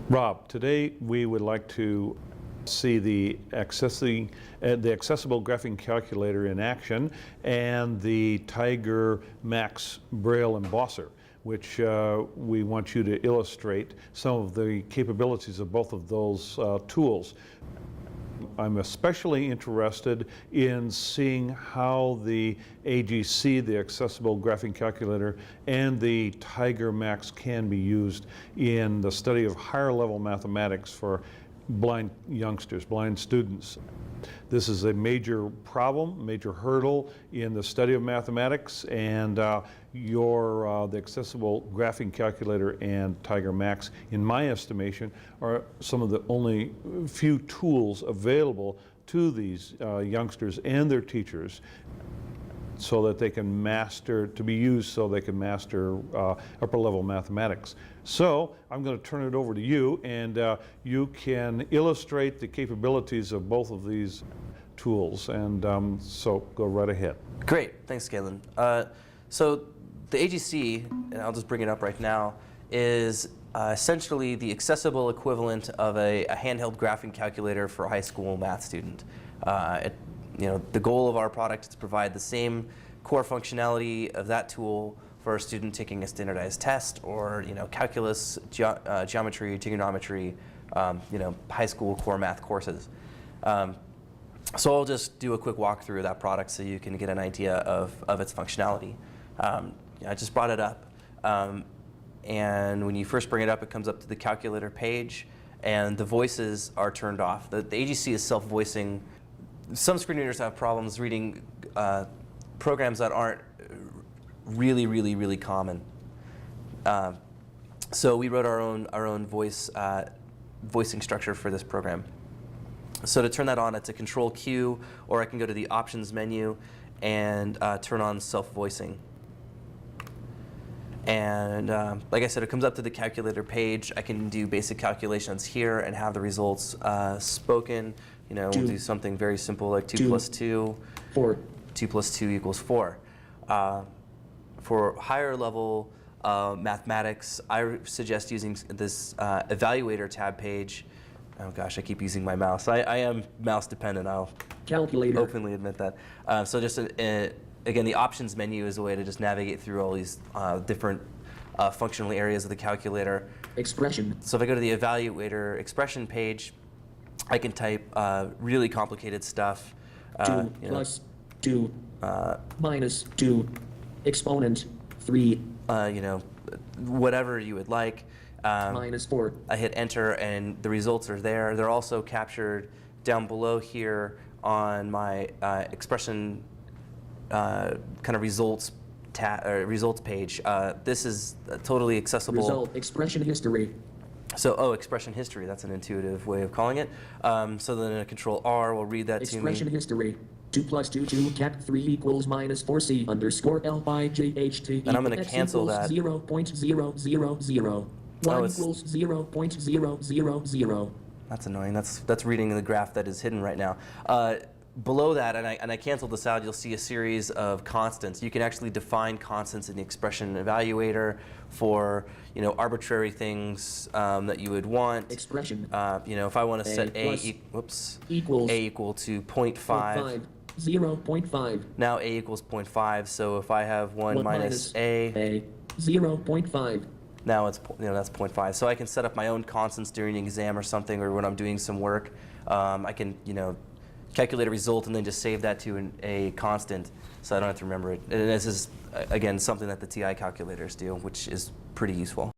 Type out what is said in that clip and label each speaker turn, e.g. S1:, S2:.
S1: Rob, today we would like to see the accessible graphing calculator in action and the Tiger Max Braille embosser, which we want you to illustrate some of the capabilities of both of those tools. I'm especially interested in seeing how the AGC, the Accessible Graphing Calculator, and the Tiger Max can be used in the study of higher level mathematics for blind youngsters, blind students. This is a major problem, major hurdle in the study of mathematics, and the Accessible Graphing Calculator and Tiger Max, in my estimation, are some of the only few tools available to these youngsters and their teachers so that they can master, to be used so they can master upper level mathematics. So I'm going to turn it over to you, and you can illustrate the capabilities of both of these tools, and so go right ahead.
S2: Great, thanks Galen. So the AGC, and I'll just bring it up right now, is essentially the accessible equivalent of a handheld graphing calculator for a high school math student. The goal of our product is to provide the same core functionality of that tool for a student taking a standardized test, or calculus, geometry, trigonometry, high school core math courses. So I'll just do a quick walkthrough of that product so you can get an idea of its functionality. I just brought it up, and when you first bring it up, it comes up to the calculator page, and the voices are turned off. The AGC is self-voicing. Some screen readers have problems reading programs that aren't really common. So we wrote our own voicing structure for this program. So to turn that on, it's a Control Q, or I can go to the Options menu and turn on self-voicing. And like I said, it comes up to the calculator page. I can do basic calculations here and have the results spoken. We'll do something very simple like 2 plus 2.
S3: 4.
S2: 2 plus 2 equals 4. For higher level mathematics, I suggest using this Evaluator tab page. Oh gosh, I keep using my mouse. I am mouse dependent, I'll openly admit that. So just again, the Options menu is a way to just navigate through all these different functional areas of the calculator.
S3: Expression.
S2: So if I go to the Evaluator expression page, I can type really complicated stuff.
S3: 2 plus 2 minus 2 exponent 3.
S2: Whatever you would like.
S3: Minus 4.
S2: I hit enter and the results are there. They're also captured down below here on my expression kind of results page. This is totally accessible.
S3: Result expression history.
S2: So, expression history, that's an intuitive way of calling it. So then a Control R will read that to me.
S3: Expression history. 2 plus 2, 2, cat 3 equals minus 4C underscore L by JHT.
S2: And I'm going to cancel that.
S3: 0.000. 1 equals 0.000.
S2: That's annoying. That's reading the graph that is hidden right now. Below that, and I canceled this out, you'll see a series of constants. You can actually define constants in the expression evaluator for arbitrary things that you would want.
S3: Expression.
S2: If I want to set a equal to 0.5.
S3: 0.5.
S2: Now a equals 0.5. So if I have 1 minus a
S3: 0.5.
S2: Now it's that's 0.5. So I can set up my own constants during an exam or something, or when I'm doing some work. I can calculate a result and then just save that to a constant, so I don't have to remember it. And this is again something that the TI calculators do, which is pretty useful.